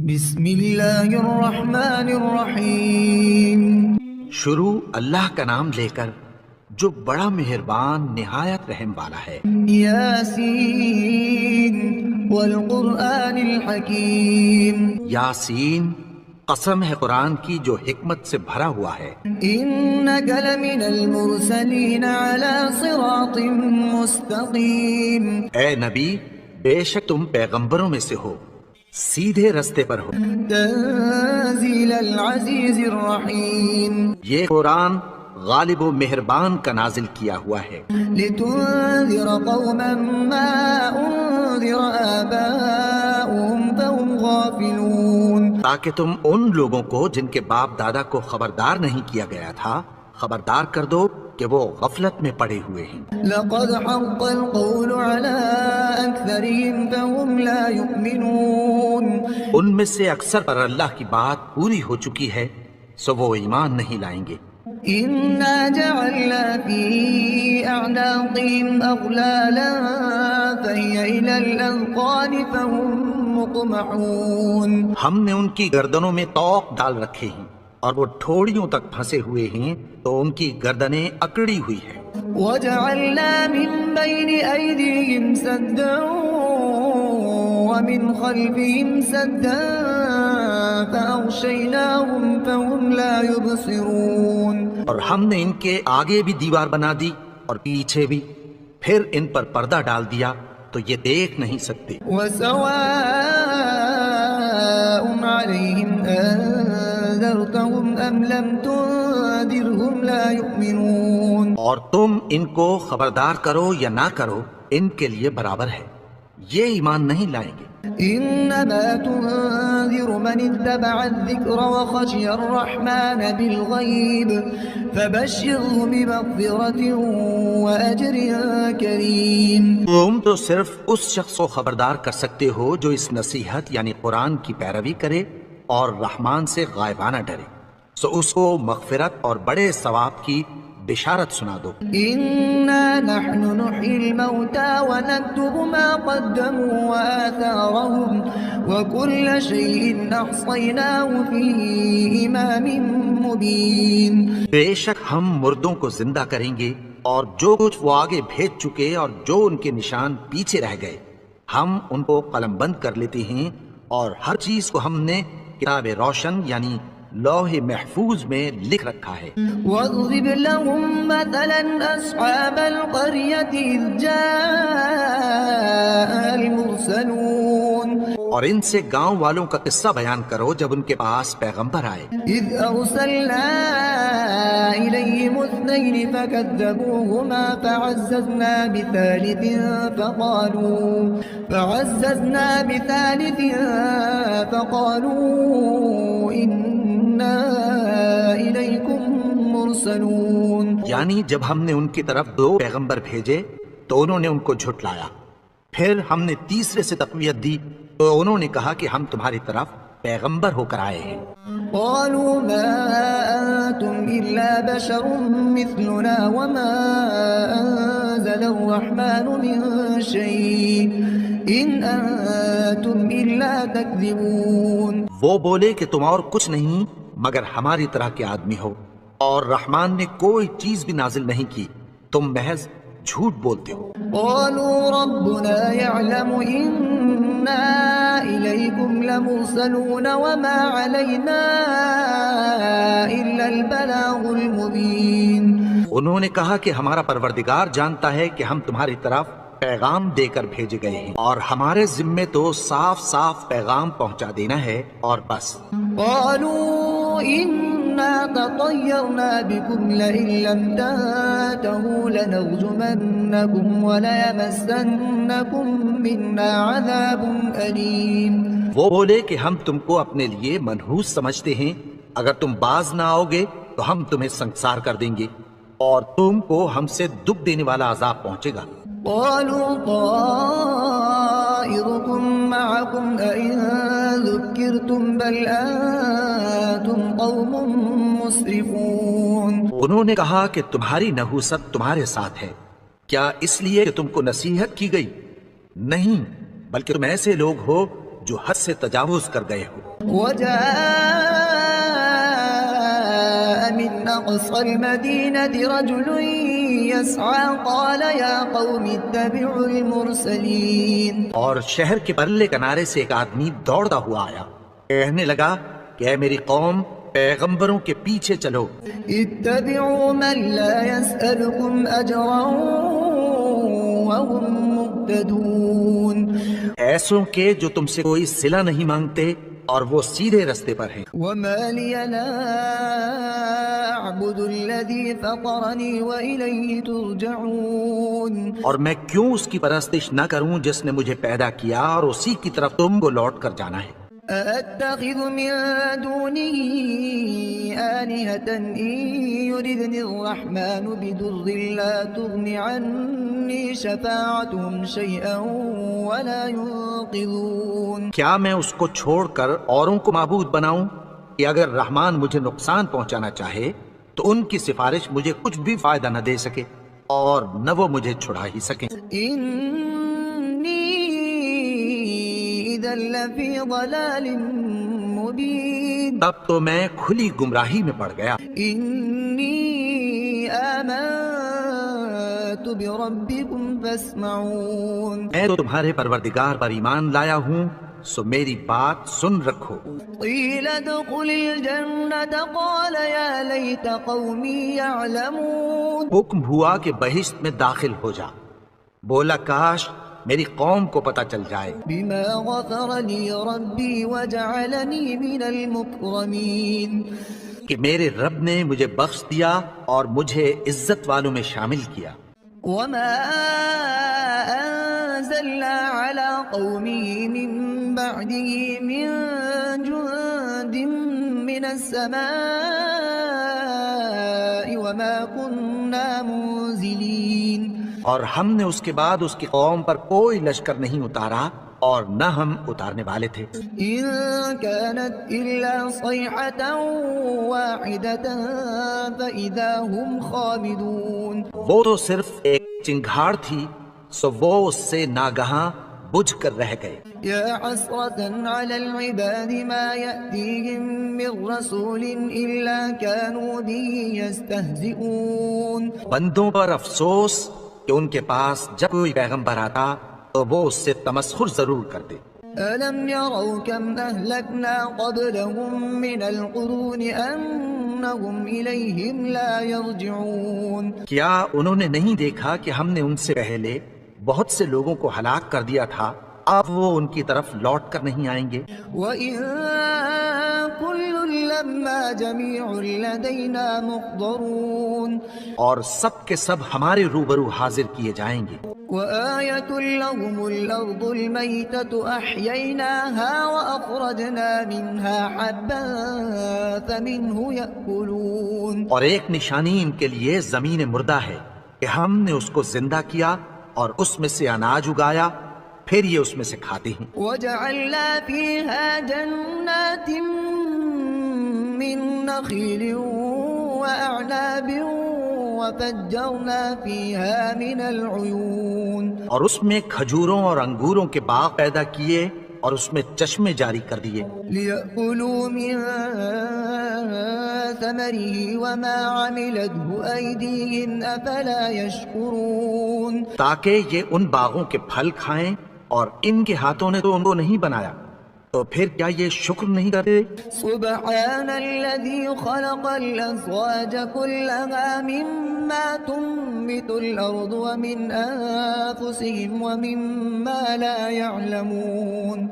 بسم اللہ الرحمن الرحیم۔ شروع اللہ کا نام لے کر جو بڑا مہربان نہایت رحم والا ہے۔ یاسین والقرآن الحکیم۔ یاسین، قسم ہے قرآن کی جو حکمت سے بھرا ہوا ہے۔ انک لمن المرسلین علی صراط مستقیم۔ اے نبی، بے شک تم پیغمبروں میں سے ہو، سیدھے رستے پر ہو۔ تنزیل العزیز الرحیم۔ یہ قرآن غالب و مہربان کا نازل کیا ہوا ہے۔ لتنذر قوما ما انذر آباؤهم فهم غافلون۔ تاکہ تم ان لوگوں کو جن کے باپ دادا کو خبردار نہیں کیا گیا تھا خبردار کر دو کہ وہ غفلت میں پڑے ہوئے ہیں۔ لقد حق القول على أكثرهم فهم لا يؤمنون۔ ان میں سے اکثر پر اللہ کی بات پوری ہو چکی ہے سو وہ ایمان نہیں لائیں گے۔ إنا جعلنا في أعناقهم أغلالا فهي إلى الأذقان فهم مقمحون۔ ہم نے ان کی گردنوں میں طوق ڈال رکھے ہیں اور وہ ٹھوڑیوں تک پھنسے ہوئے ہیں تو ان کی گردنیں اکڑی ہوئی ہیں۔ وجعلنا من بين أيديهم سدا ومن خلفهم سدا فأغشيناهم فهم لا يبصرون۔ اور ہم نے ان کے آگے بھی دیوار بنا دی اور پیچھے بھی، پھر ان پر پردہ ڈال دیا تو یہ دیکھ نہیں سکتے۔ وسواء عليهم أنذرتهم أم لم تنذرهم لا يؤمنون۔ اور تم ان کو خبردار کرو یا نہ کرو ان کے لیے برابر ہے، یہ ایمان نہیں لائیں گے۔ إنما تنذر من اتبع الذكر وخشي الرحمن بالغيب فبشره بمغفرة وأجر كريم۔ تم تو صرف اس شخص کو خبردار کر سکتے ہو جو اس نصیحت یعنی قرآن کی پیروی کرے اور رحمان سے غائبانہ ڈرے، سو اس کو مغفرت اور بڑے ثواب کی بشارت سنا دو۔ إنا نحن نحيي الموتى ونكتب ما قدموا وآثارهم وكل شيء أحصيناه في إمام مبين۔ بے شک ہم مردوں کو زندہ کریں گے اور جو کچھ وہ آگے بھیج چکے اور جو ان کے نشان پیچھے رہ گئے ہم ان کو قلم بند کر لیتے ہیں، اور ہر چیز کو ہم نے کتاب روشن یعنی لوح محفوظ میں لکھ رکھا ہے۔ واضرب لهم مثلا أصحاب القرية إذ جاء المرسلون۔ اور ان سے گاؤں والوں کا قصہ بیان کرو جب ان کے پاس پیغمبر آئے۔ إذ أرسلنا إليهم اثنين فكذبوهما فعززنا بثالث فقالوا إنا إليكم مرسلون۔ یعنی جب ہم نے ان کی طرف دو پیغمبر بھیجے تو انہوں نے ان کو جھٹلایا، پھر ہم نے تیسرے سے تقویت دی تو انہوں نے کہا کہ ہم تمہاری طرف پیغمبر ہو کر آئے ہیں۔ قالوا ما أنتم إلا بشر مثلنا وما أنزل الرحمن من شيء إن أنتم إلا تكذبون۔ وہ بولے کہ تم اور کچھ نہیں مگر ہماری طرح کے آدمی ہو، اور رحمان نے کوئی چیز بھی نازل نہیں کی، تم محض جھوٹ بولتے ہو۔ قالوا ربنا يعلم إنا إليكم لمرسلون وما علينا إلا البلاغ المبين۔ انہوں نے کہا کہ ہمارا پروردگار جانتا ہے کہ ہم تمہاری طرف پیغام دے کر بھیجے گئے ہیں، اور ہمارے ذمے تو صاف صاف پیغام پہنچا دینا ہے اور بس۔ قالوا إنا تطيرنا بكم لئن لم تنتهوا لنرجمنكم وليمسنكم منا عذاب أليم۔ وہ بولے کہ ہم تم کو اپنے لیے منحوس سمجھتے ہیں، اگر تم باز نہ آؤ گے تو ہم تمہیں سنسار کر دیں گے اور تم کو ہم سے دکھ دینے والا عذاب پہنچے گا۔ قالوا طائركم معكم أئن ذكرتم بل أنتم قوم مسرفون۔ انہوں نے کہا کہ تمہاری نحوست تمہارے ساتھ ہے، کیا اس لیے کہ تم کو نصیحت کی گئی؟ نہیں، بلکہ تم ایسے لوگ ہو جو حد سے تجاوز کر گئے ہو۔ وجاء من أقصى المدينة رجل يسعى قال يا قوم اتبعوا المرسلين۔ اور شہر کے پرلے کنارے سے ایک آدمی دوڑتا ہوا آیا، کہنے لگا کہ اے میری قوم، پیغمبروں کے پیچھے چلو۔ اتبعوا من لا يسألكم أجرا وهم مهتدون۔ ایسوں کے جو تم سے کوئی صلہ نہیں مانگتے اور وہ سیدھے رستے پر ہیں۔ وما لي لا أعبد الذي فطرني وإليه ترجعون۔ اور میں کیوں اس کی پرستش نہ کروں جس نے مجھے پیدا کیا اور اسی کی طرف تم کو لوٹ کر جانا ہے۔ أأتخذ من دونه آلهة إن يردني الرحمن بضر لا تغن عني شفاعتهم شيئا ولا ينقذون۔ کیا میں اس کو چھوڑ کر اوروں کو معبود بناؤں کہ اگر رحمان مجھے نقصان پہنچانا چاہے تو ان کی سفارش مجھے کچھ بھی فائدہ نہ دے سکے اور نہ وہ مجھے چھڑا ہی سکیں۔ إذا لفي ضلال مبين۔ تب تو میں کھلی گمراہی میں پڑ گیا۔ إني آمنت بربكم فاسمعون۔ میں تو تمہارے پروردگار پر ایمان لایا ہوں، سو میری بات سن رکھو۔ قيل ادخل الجنة قال يا ليت قومي يعلمون۔ حکم ہوا کہ بہشت میں داخل ہو جا، بولا کاش میری قوم کو پتہ چل جائے بما غفر لي ربي وجعلني من المكرمين۔ کہ میرے رب نے مجھے بخش دیا اور مجھے عزت والوں میں شامل کیا۔ وما أنزلنا على قومه من بعده من جند من السماء وما كنا منزلين۔ اور ہم نے اس کے بعد اس کی قوم پر کوئی لشکر نہیں اتارا اور نہ ہم اتارنے والے تھے۔ إن كانت إلا صيحة واحدة فإذا هم خامدون۔ وہ تو صرف ایک چنگھاڑ تھی، سو وہ اس سے ناگہاں بجھ کر رہ گئے۔ يا حسرة على العباد ما يأتيهم من رسول إلا كانوا به يستهزئون۔ بندوں پر افسوس کہ ان کے پاس جب کوئی پیغمبر آتا تو وہ اس سے تمسخر ضرور کرتے۔ ألم يروا كم أهلكنا قبلهم من القرون أنهم إليهم لا يرجعون۔ کیا انہوں نے نہیں دیکھا کہ ہم نے ان سے پہلے بہت سے لوگوں کو ہلاک کر دیا تھا، اب وہ ان کی طرف لوٹ کر نہیں آئیں گے۔ وَإِن كُلٌّ لَمَّا جَمِيعٌ لَدَيْنَا مُحْضَرُونَ۔ اور سب کے سب ہمارے روبرو حاضر کیے جائیں گے۔ وَآيَةٌ لَهُمُ الْأَرْضُ الْمَيْتَةُ أَحْيَيْنَاهَا وَأَخْرَجْنَا مِنْهَا حَبًّا فَمِنْهُ يَأْكُلُونَ۔ اور ایک نشانی ان کے لیے زمین مردہ ہے کہ ہم نے اس کو زندہ کیا اور اس میں سے اناج اگایا، پھر یہ اس میں سے کھاتے ہیں۔ وَجَعَلْنَا فِيهَا جَنَّاتٍ مِّن نَخِيلٍ وَأَعْنَابٍ وَفَجَّرْنَا فِيهَا مِنَ الْعُيُونِ۔ اور اس میں کھجوروں اور انگوروں کے باغ پیدا کیے اور اس میں چشمے جاری کر دیے، لِيَأْكُلُوا مِن ثَمَرِهِ وَمَا عَمِلَتْهُ أَيْدِيهِمْ أَفَلَا يَشْكُرُونَ۔ تاکہ یہ ان باغوں کے پھل کھائیں اور ان کے ہاتھوں نے تو ان کو نہیں بنایا، تو پھر کیا یہ شکر نہیں کرتے؟ سبحان الذي خلق الأزواج كلها مما تنبت الأرض ومن أنفسهم ومما لا يعلمون۔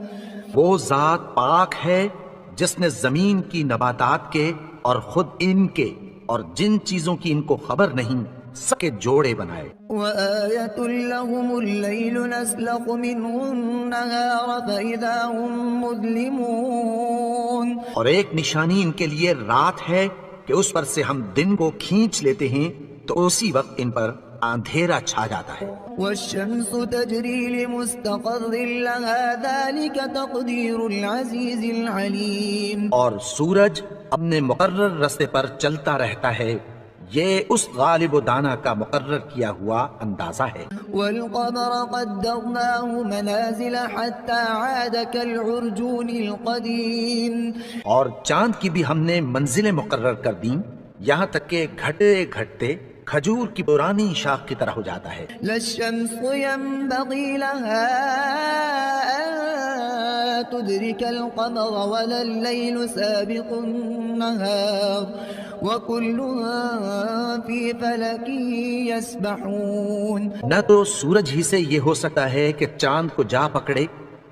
وہ ذات پاک ہے جس نے زمین کی نباتات کے اور خود ان کے اور جن چیزوں کی ان کو خبر نہیں سب کے جوڑے بنائے۔ وآية لهم الليل نسلخ منه النهار فإذا هم مظلمون۔ اور ایک نشانی ان کے لیے رات ہے کہ اس پر سے ہم دن کو کھینچ لیتے ہیں تو اسی وقت ان پر اندھیرا چھا جاتا ہے۔ والشمس تجري لمستقر لها ذلك تقدير العزيز العليم۔ اور سورج اپنے مقرر راستے پر چلتا رہتا ہے، یہ اس غالب و دانا کا مقرر کیا ہوا اندازہ ہے۔ والقمر قدرناه منازل حتى عاد كالعرجون القديم اور چاند کی بھی ہم نے منزلیں مقرر کر دیں یہاں تک کہ گھٹتے گھٹتے کھجور کی پرانی شاخ کی طرح ہو جاتا ہے۔ لا الشمس ينبغي لها أن تدرك القمر ولا الليل سابق النهار وكل في فلك يسبحون۔ نہ تو سورج ہی سے یہ ہو سکتا ہے کہ چاند کو جا پکڑے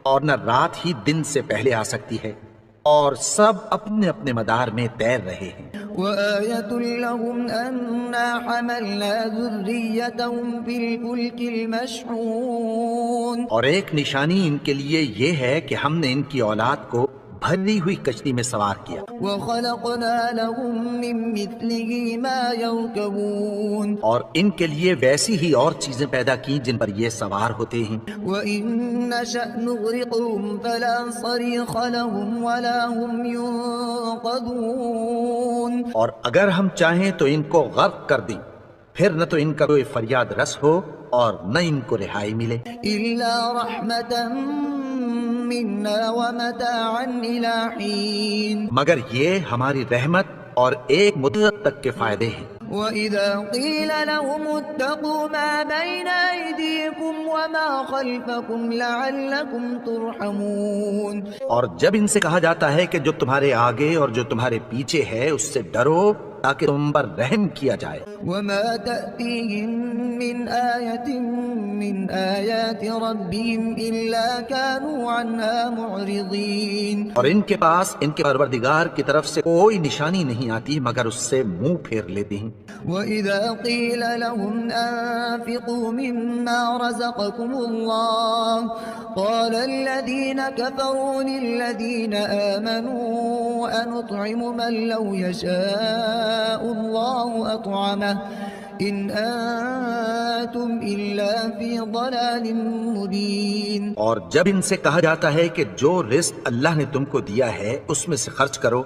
اور نہ رات ہی دن سے پہلے آ سکتی ہے، اور سب اپنے اپنے مدار میں تیر رہے ہیں۔ وآية لهم أنا حملنا ذريتهم في الفلك المشحون۔ اور ایک نشانی ان کے لیے یہ ہے کہ ہم نے ان کی اولاد کو بھری ہوئی کشتی میں سوار کیا، وخلقنا لهم من مثله ما يركبون۔ اور ان کے لیے ویسی ہی اور چیزیں پیدا کی جن پر یہ سوار ہوتے ہیں۔ وإن نشأ نغرقهم فلا صريخ لهم ولا هم ينقذون۔ اور اگر ہم چاہیں تو ان کو غرق کر دیں، پھر نہ تو ان کا کوئی فریاد رس ہو اور نہ ان کو رہائی ملے۔ إلا رحمة منا ومتاعا إلى حين۔ مگر یہ ہماری رحمت اور ایک مدت تک کے فائدے ہیں۔ وإذا قيل لهم اتقوا ما بين أيديكم وما خلفكم لعلكم ترحمون۔ اور جب ان سے کہا جاتا ہے کہ جو تمہارے آگے اور جو تمہارے پیچھے ہے اس سے ڈرو تاکہ تم پر رحم کیا جائے۔ وما تأتيهم من آية من آيات ربهم إلا كانوا عنها معرضين۔ اور ان کے پاس ان کے پروردگار کی طرف سے کوئی نشانی نہیں آتی مگر اس سے منہ پھیر لیتے ہیں۔ وإذا قيل لهم أنفقوا مما رزقكم الله قال الذين كفروا للذين آمنوا أنطعم من لو يشاء الله أطعمه إن أنتم إلا في ضلال مبين۔ اور جب ان سے کہا جاتا ہے کہ جو رزق اللہ نے تم کو دیا ہے اس میں سے خرچ کرو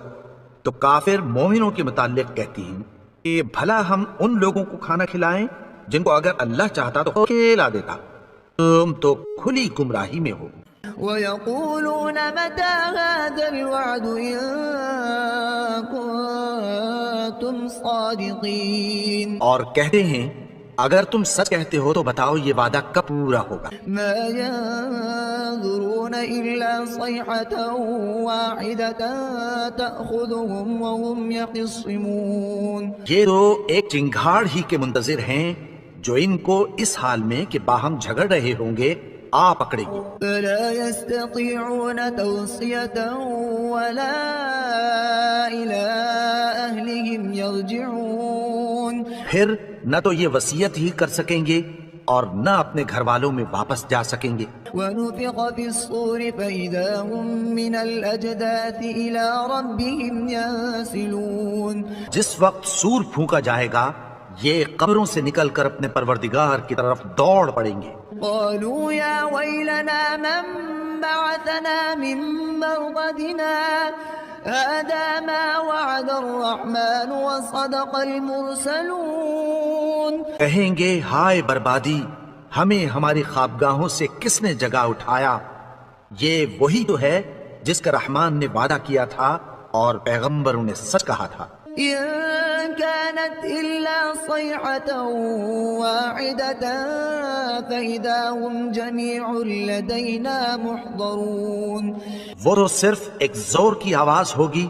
تو کافر مومنوں کے متعلق کہتی ہیں کہ بھلا ہم ان لوگوں کو کھانا کھلائیں جن کو اگر اللہ چاہتا تو کھلا دیتا، تم تو کھلی گمراہی میں ہو۔ ويقولون متى هذا الوعد إن كنتم صادقين۔ اور کہتے ہیں اگر تم سچ کہتے ہو تو بتاؤ یہ وعدہ کب پورا ہوگا۔ ما ينظرون إلا صيحة واحدة تأخذهم وهم يخصمون۔ یہ تو ایک چنگھاڑ ہی کے منتظر ہیں جو ان کو اس حال میں کہ باہم جھگڑ رہے ہوں گے آ پکڑے گی۔ فلا يستطيعون توصية ولا إلى أهلهم يرجعون۔ پھر نہ تو یہ وصیت ہی کر سکیں گے اور نہ اپنے گھر والوں میں واپس جا سکیں گے۔ ونفخ في الصور فإذا هم من الأجداث إلى ربهم ينسلون۔ جس وقت سور پھونکا جائے گا یہ قبروں سے نکل کر اپنے پروردگار کی طرف دوڑ پڑیں گے۔ قالوا يا ويلنا من بعثنا من مرقدنا هذا ما وعد الرحمن وصدق المرسلون۔ کہیں گے ہائے بربادی، ہمیں ہماری خوابگاہوں سے کس نے جگا اٹھایا، یہ وہی تو ہے جس کا رحمان نے وعدہ کیا تھا اور پیغمبروں نے سچ کہا تھا۔ إن كانت إلا صيحة واحدة فإذا هم جميع لدينا محضرون۔ وہ تو صرف ایک زور کی آواز ہوگی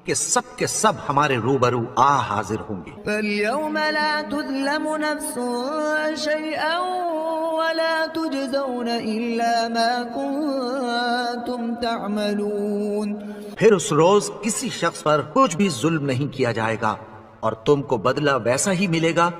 کہ سب کے سب ہمارے روبرو حاضر ہوں گے۔ فاليوم لا تظلم نفس شيئا ولا تجزون إلا ما كنتم تعملون۔ پھر اس روز کسی شخص پر کچھ بھی ظلم نہیں کیا جائے گا اور تم کو بدلہ ویسا ہی ملے گا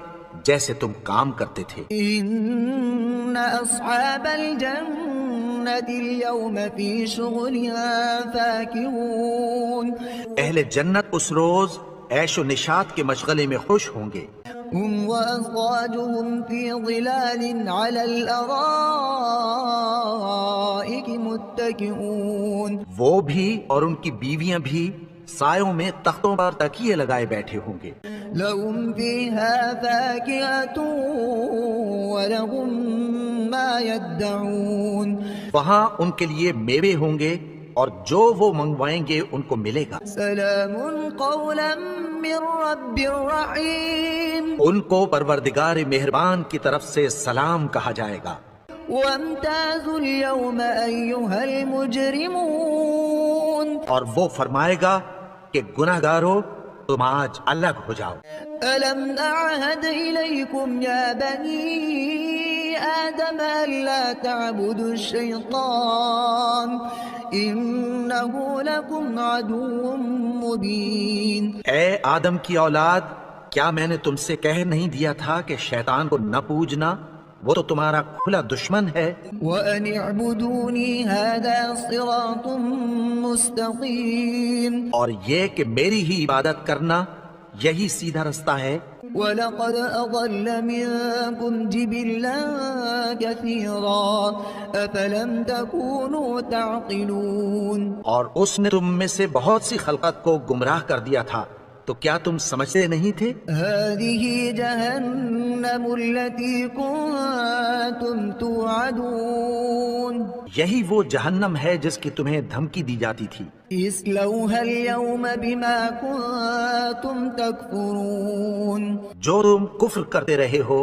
جیسے تم کام کرتے تھے۔ إن أصحاب الجنة اليوم في شغلها فاكهون۔ اہل جنت اس روز عیش و نشاط کے مشغلے میں خوش ہوں گے۔ هم وأزواجهم في ظلال على الأرائك متكئون۔ وہ بھی اور ان کی بیویاں بھی سایوں میں تختوں پر تکیے لگائے بیٹھے ہوں گے. لهم فيها فاكهة ولهم ما يدعون وہاں ان کے لیے میوے ہوں گے اور جو وہ منگوائیں گے ان کو ملے گا. سلام قولا من رب رحيم ان کو پروردگار مہربان کی طرف سے سلام کہا جائے گا. وامتازوا اليوم أيها المجرمون اور وہ فرمائے گا کہ گناہگارو تم آج الگ ہو جاؤ. ألم أعهد إليكم يا بني آدم ألا تعبدوا الشيطان إنه لكم عدو مبين. اے آدم کی اولاد، کیا میں نے تم سے کہہ نہیں دیا تھا کہ شیطان کو نہ پوجنا؟ وہ تو تمہارا کھلا دشمن ہے. وأن اعبدوني هذا صراط مستقيم. اور یہ کہ میری ہی عبادت کرنا یہی سیدھا رستہ ہے. وَلَقَدْ أَضَلَّ مِنكُمْ جِبِلًّا كَثِيرًا أَفَلَمْ تَكُونُوا تَعْقِلُونَ. اور اس نے تم میں سے بہت سی خلقت کو گمراہ کر دیا تھا، تو کیا تم سمجھتے نہیں تھے؟ هَذِهِ جَهَنَّمُ الَّتِي كُنتُمْ تُوعَدُونَ. یہی وہ جہنم ہے جس کی تمہیں دھمکی دی جاتی تھی. اصلوها اليوم بما كنتم تكفرون. جو تم کفر کرتے رہے ہو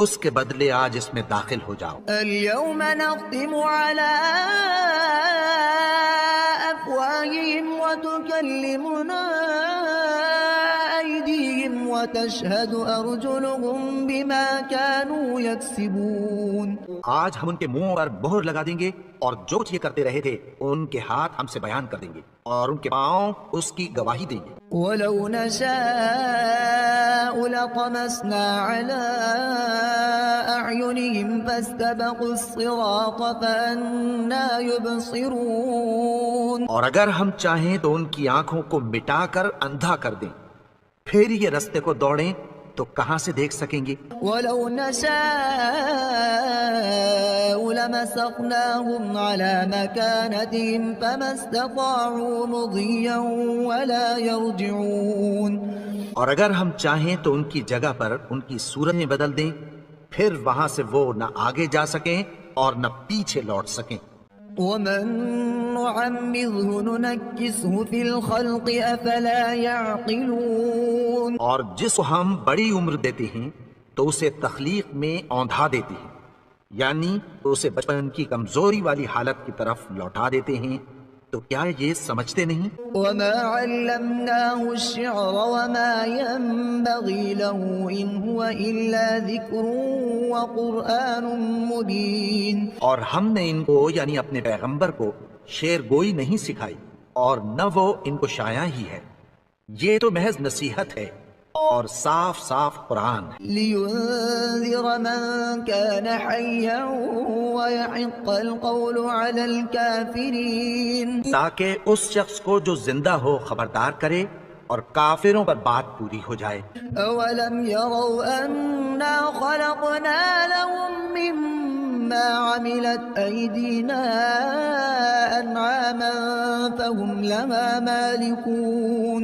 اس کے بدلے آج اس میں داخل ہو جاؤ. اليوم نختم على أفواههم وتكلمنا أيديهم وتشهد أرجلهم بما كانوا يكسبون. آج ہم ان کے منہ پر مہر لگا دیں گے اور جو کچھ یہ کرتے رہے تھے ان کے ہاتھ ہم سے بیان کر دیں گے اور ان کے پاؤں اس کی گواہی دیں گے. ولو نشاء لطمسنا على أعينهم فاستبقوا الصراط فأنا يبصرون. اور اگر ہم چاہیں تو ان کی آنکھوں کو مٹا کر اندھا کر دیں، پھر یہ رستے کو دوڑیں تو کہاں سے دیکھ سکیں گے. ولو نشاء لمسخناهم على مكانتهم فما استطاعوا مضيا ولا يرجعون. اور اگر ہم چاہیں تو ان کی جگہ پر ان کی صورتیں بدل دیں، پھر وہاں سے وہ نہ آگے جا سکیں اور نہ پیچھے لوٹ سکیں. ومن نعمره ننكسه في الخلق أفلا يعقلون. اور جس کو ہم بڑی عمر دیتے ہیں تو اسے تخلیق میں اوندھا دیتے ہیں، یعنی اسے بچپن کی کمزوری والی حالت کی طرف لوٹا دیتے ہیں. تو کیا یہ سمجھتے نہیں؟ وما علمناه الشعر وما ينبغي له إن هو إلا ذكر وقرآن مبين. اور ہم نے ان کو یعنی اپنے پیغمبر کو شعر گوئی نہیں سکھائی اور نہ وہ ان کو شاعر ہی ہے، یہ تو محض نصیحت ہے اور صاف صاف قرآن ہے. لينذر من كان حيا ويحق القول على الكافرين. تاکہ اس شخص کو جو زندہ ہو خبردار کرے اور کافروں پر بات پوری ہو جائے. أولم يروا أنا خلقنا لهم مما عملت أيدينا أنعاما فهم لها مالكون.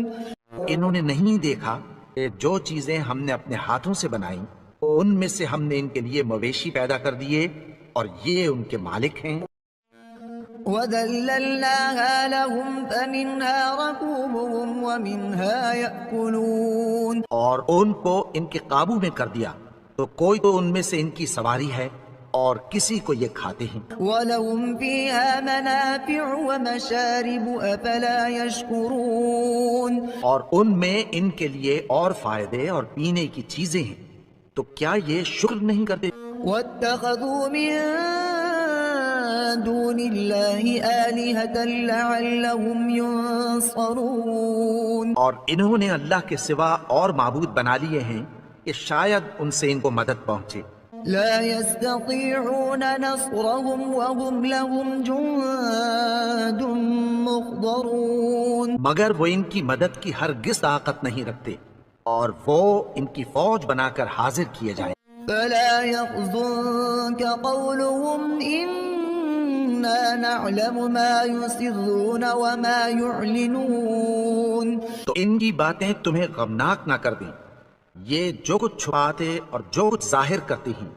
انہوں نے نہیں دیکھا کہ جو چیزیں ہم نے اپنے ہاتھوں سے بنائیں ان میں سے ہم نے ان کے لیے مویشی پیدا کر دیے اور یہ ان کے مالک ہیں. وَذَلَّلْنَاهَا لَهُمْ فَمِنْهَا رَكُوبُهُمْ وَمِنْهَا يَأْكُلُونَ. اور ان کو ان کے قابو میں کر دیا تو کوئی تو ان میں سے ان کی سواری ہے اور کسی کو یہ کھاتے ہیں. وَلَهُمْ فِيهَا مَنَافِعُ وَمَشَارِبُ أَفَلَا يَشْكُرُونَ. اور ان میں ان کے لیے اور فائدے اور پینے کی چیزیں ہیں، تو کیا یہ شکر نہیں کرتے؟ وَاتَّخَذُوا مِن دُونِ اللَّهِ آلِهَةً لَعَلَّهُمْ يُنصَرُونَ. اور انہوں نے اللہ کے سوا اور معبود بنا لیے ہیں کہ شاید ان سے ان کو مدد پہنچے. لا يستطيعون نصرهم وهم لهم جند مخضرون. مگر وہ ان کی مدد کی ہرگز طاقت نہیں رکھتے اور وہ ان کی فوج بنا کر حاضر کیے جائیں. فلا يحزنك قولهم إنا نعلم ما يسرون وما يعلنون. تو ان کی باتیں تمہیں غمناک نہ کر دیں. یہ جو کچھ چھپاتے اور جو کچھ ظاہر کرتی ہیں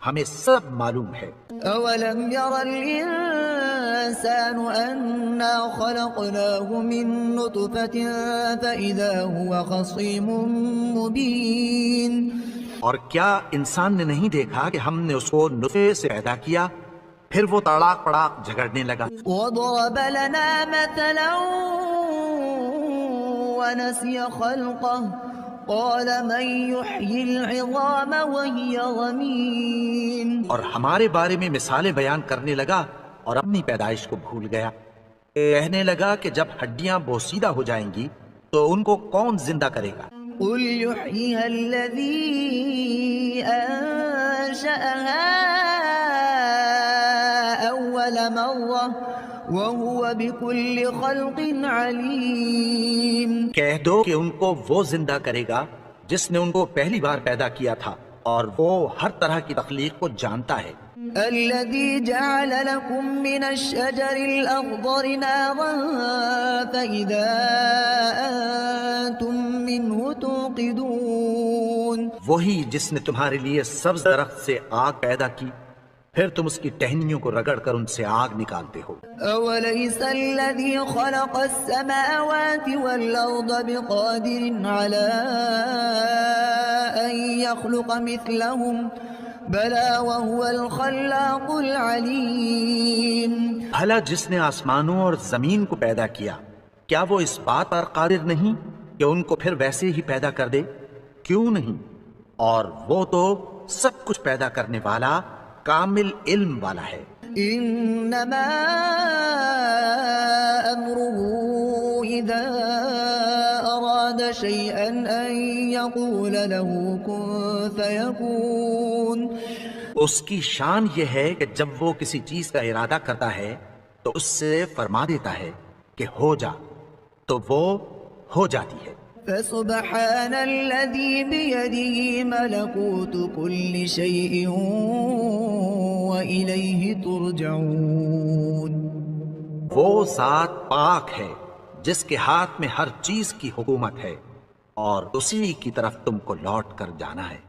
ہمیں سب معلوم ہے. أولم ير الإنسان أنا خلقناه من نطفة فإذا هو خصيم مبين. اور کیا انسان نے نہیں دیکھا کہ ہم نے اس کو نطفے سے پیدا کیا پھر وہ تڑاک پڑاک جھگڑنے لگا. وضرب لنا مثلا ونسي خلقه قال من يحيي العظام وهي رميم. اور ہمارے بارے میں مثالیں بیان کرنے لگا اور اپنی پیدائش کو بھول گیا. کہنے لگا کہ جب ہڈیاں بوسیدہ ہو جائیں گی تو ان کو کون زندہ کرے گا؟ قل يحييها الذي أنشأها أول مرة وهو بكل خلق عليم. کہہ دو کہ ان کو وہ زندہ کرے گا جس نے ان کو پہلی بار پیدا کیا تھا اور وہ ہر طرح کی تخلیق کو جانتا ہے. الذي جعل لكم من الشجر الأخضر نارا فإذا أنتم منه توقدون. وہی جس نے تمہارے لیے سبز درخت سے آگ پیدا کی پھر تم اس کی ٹہنیوں کو رگڑ کر ان سے آگ نکالتے ہو. أوليس الذي خلق السماوات والأرض بقادر على أن يخلق مثلهم بلى وهو الخلاق العليم. بھلا جس نے آسمانوں اور زمین کو پیدا کیا کیا وہ اس بات پر قادر نہیں کہ ان کو پھر ویسے ہی پیدا کر دے؟ کیوں نہیں؟ اور وہ تو سب کچھ پیدا کرنے والا کامل علم والا ہے. إنما أمره إذا أراد شيئا أن يقول له كن فيكون. اس کی شان یہ ہے کہ جب وہ کسی چیز کا ارادہ کرتا ہے تو اس سے فرما دیتا ہے کہ ہو جا تو وہ ہو جاتی ہے. فسبحان الذي بيده ملكوت كل شيء وإليه ترجعون. وہ ذات پاک ہے جس کے ہاتھ میں ہر چیز کی حکومت ہے اور اسی کی طرف تم کو لوٹ کر جانا ہے.